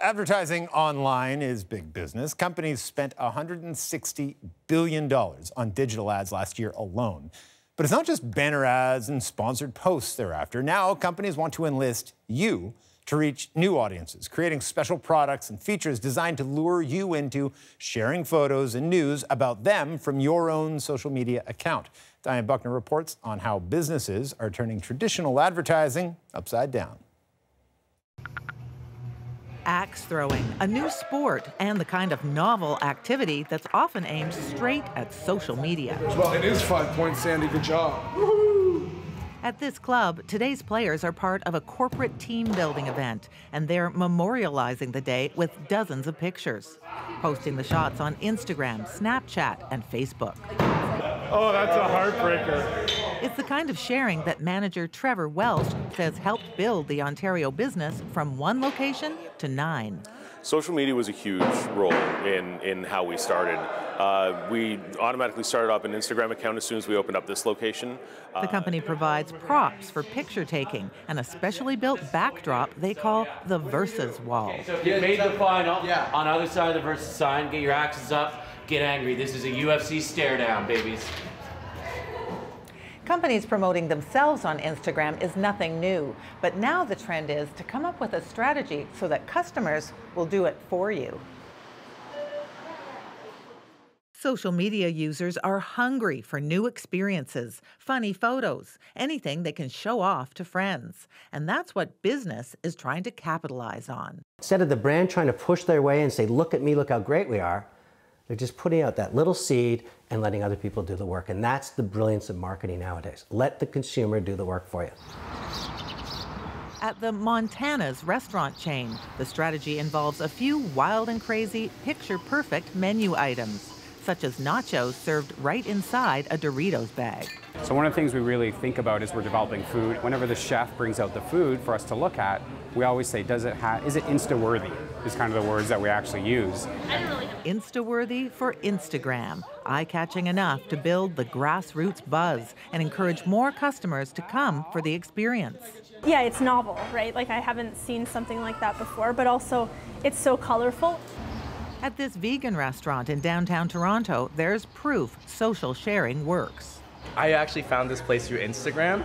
Advertising online is big business. Companies spent $160 billion on digital ads last year alone. But it's not just banner ads and sponsored posts they're after. Now, companies want to enlist you to reach new audiences, creating special products and features designed to lure you into sharing photos and news about them from your own social media account. Diane Buckner reports on how businesses are turning traditional advertising upside down. Axe throwing, a new sport and the kind of novel activity that's often aimed straight at social media. Well, it is 5 points, Sandy. Good job. At this club, today's players are part of a corporate team-building event, and they're memorializing the day with dozens of pictures, posting the shots on Instagram, Snapchat, and Facebook. Oh, that's a heartbreaker. It's the kind of sharing that manager Trevor Welsh says helped build the Ontario business from 1 location to 9. Social media was a huge role in how we started. We automatically started up an Instagram account as soon as we opened up this location. The company provides props for picture taking and a specially built backdrop they call the Versus Wall. So if you made the final, on the other side of the Versus sign, get your axes up, get angry. This is a UFC stare down, babies. Companies promoting themselves on Instagram is nothing new, but now the trend is to come up with a strategy so that customers will do it for you. Social media users are hungry for new experiences, funny photos, anything they can show off to friends. And that's what business is trying to capitalize on. Instead of the brand trying to push their way and say, look at me, look how great we are, they're just putting out that little seed and letting other people do the work. And that's the brilliance of marketing nowadays. Let the consumer do the work for you. At the Montana's restaurant chain, the strategy involves a few wild and crazy, picture-perfect menu items, such as nachos served right inside a Doritos bag. So one of the things we really think about as we're developing food, whenever the chef brings out the food for us to look at, we always say, is it Insta-worthy? Is kind of the words that we actually use. Insta-worthy for Instagram, eye-catching enough to build the grassroots buzz and encourage more customers to come for the experience. Yeah, it's novel, right? Like I haven't seen something like that before, but also it's so colorful. At this vegan restaurant in downtown Toronto, there's proof social sharing works. I actually found this place through Instagram,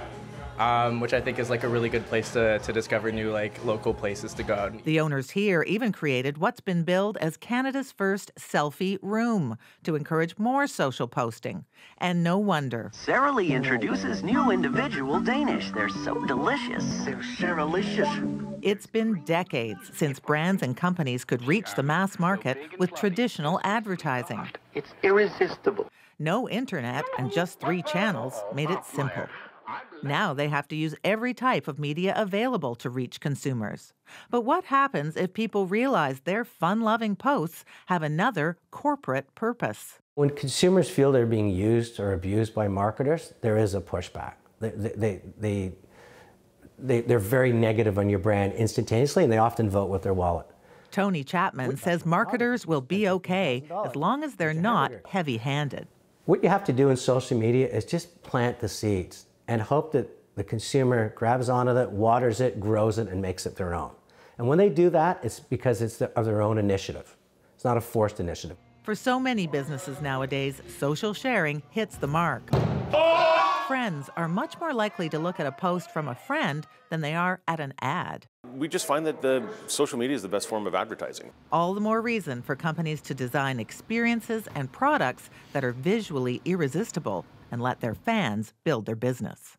which I think is like a really good place to discover new local places to go. The owners here even created what's been billed as Canada's first selfie room to encourage more social posting. And no wonder. Sara Lee introduces new individual Danish. They're so delicious. They're Saralicious. It's been decades since brands and companies could reach the mass market with traditional advertising. It's irresistible. No internet and just 3 channels made it simple. Now they have to use every type of media available to reach consumers. But what happens if people realize their fun-loving posts have another corporate purpose? When consumers feel they're being used or abused by marketers, there is a pushback. They're very negative on your brand instantaneously, and they often vote with their wallet. Tony Chapman says marketers will be okay as long as they're not heavy-handed. What you have to do in social media is just plant the seeds and hope that the consumer grabs onto that, waters it, grows it, and makes it their own. And when they do that, it's because it's of their own initiative. It's not a forced initiative. For so many businesses nowadays, social sharing hits the mark. Friends are much more likely to look at a post from a friend than they are at an ad. We just find that the social media is the best form of advertising. All the more reason for companies to design experiences and products that are visually irresistible and let their fans build their business.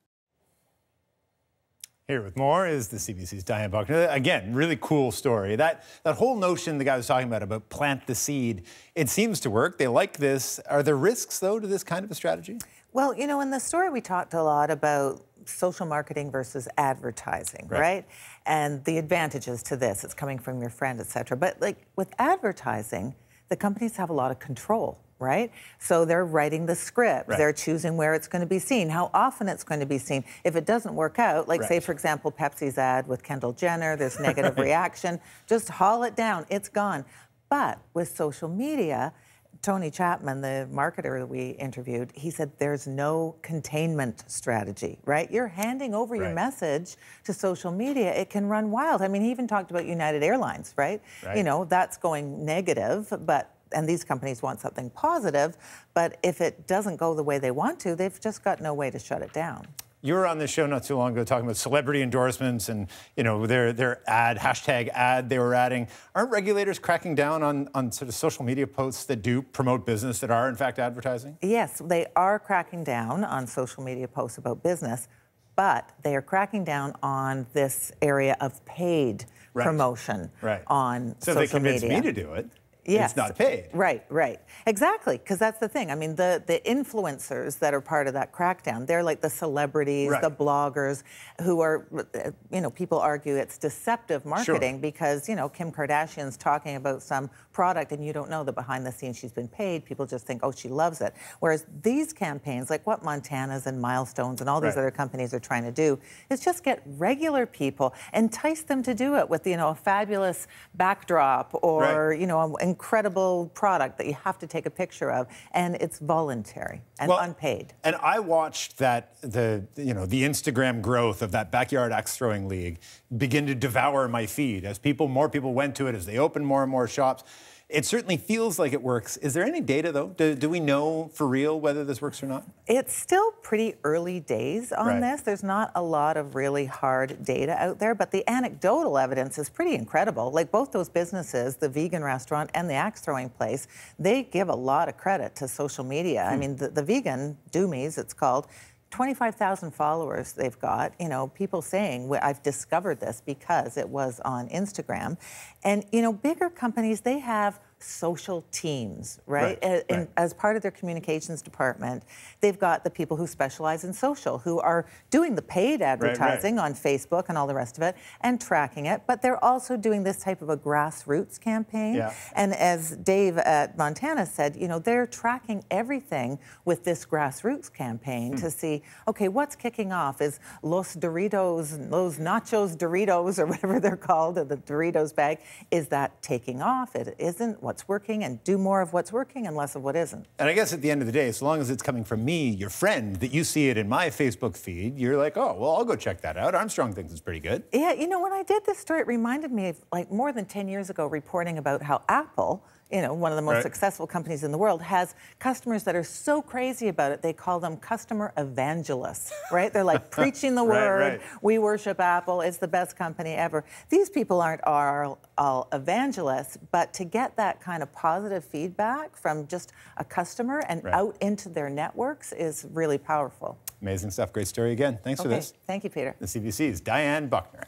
Here with more is the CBC's Diane Buckner. Again, really cool story. That whole notion the guy was talking about plant the seed, it seems to work. They like this. Are there risks, though, to this kind of a strategy? Well, you know, in the story we talked a lot about social marketing versus advertising, right? And the advantages to this, it's coming from your friend, et cetera. But like with advertising, the companies have a lot of control, right? So they're writing the script, they're choosing where it's going to be seen, how often it's going to be seen. If it doesn't work out, like say, for example, Pepsi's ad with Kendall Jenner, there's negative reaction, just haul it down, it's gone. But with social media, Tony Chapman, the marketer that we interviewed, he said there's no containment strategy, right? You're handing over your message to social media. It can run wild. I mean, he even talked about United Airlines, right? You know, that's going negative, and these companies want something positive, but if it doesn't go the way they want to, they've just got no way to shut it down. You were on this show not too long ago talking about celebrity endorsements and, you know, their ad they were adding. Aren't regulators cracking down on sort of social media posts that do promote business that are, in fact, advertising? Yes, they are cracking down on social media posts about business, but they are cracking down on this area of paid promotion on social media. So they convinced me to do it. Yes. It's not paid. Right. Exactly, because that's the thing. I mean, the influencers that are part of that crackdown, they're like the celebrities, the bloggers who are, you know, people argue it's deceptive marketing because, you know, Kim Kardashian's talking about some product and you don't know that behind the scenes she's been paid. People just think, oh, she loves it. Whereas these campaigns, like what Montana's and Milestones and all these other companies are trying to do, is just get regular people, entice them to do it with, you know, a fabulous backdrop or, you know, incredible product that you have to take a picture of, and it's voluntary and unpaid. And I watched that the Instagram growth of that backyard axe throwing league begin to devour my feed as more people went to it, as they opened more and more shops. It certainly feels like it works. Is there any data, though? Do we know for real whether this works or not? It's still pretty early days on this. There's not a lot of really hard data out there, but the anecdotal evidence is pretty incredible. Like both those businesses, the vegan restaurant and the axe throwing place, they give a lot of credit to social media. I mean, the vegan, Doomies, it's called, 25,000 followers they've got, you know, people saying, I've discovered this because it was on Instagram. And, you know, bigger companies, they have social teams, right? As part of their communications department, they've got the people who specialize in social, who are doing the paid advertising on Facebook and all the rest of it, and tracking it, but they're also doing this type of a grassroots campaign. And as Dave at Montana said, you know, they're tracking everything with this grassroots campaign to see, okay, what's kicking off? Is Los Doritos, Los Nachos Doritos, or whatever they're called, or the Doritos bag, is that taking off? It isn't. What's working, and do more of what's working and less of what isn't. And I guess at the end of the day, as long as it's coming from me, your friend, that you see it in my Facebook feed, you're like, oh, well, I'll go check that out. Armstrong thinks it's pretty good. Yeah, you know, when I did this story, it reminded me of like more than 10 years ago reporting about how Apple, you know, one of the most successful companies in the world, has customers that are so crazy about it, they call them customer evangelists, right? They're like preaching the word, we worship Apple, it's the best company ever. These people aren't all evangelists, but to get that kind of positive feedback from just a customer and out into their networks is really powerful. Amazing stuff. Great story again. Thanks for this. Thank you, Peter. The CBC's Diane Buckner.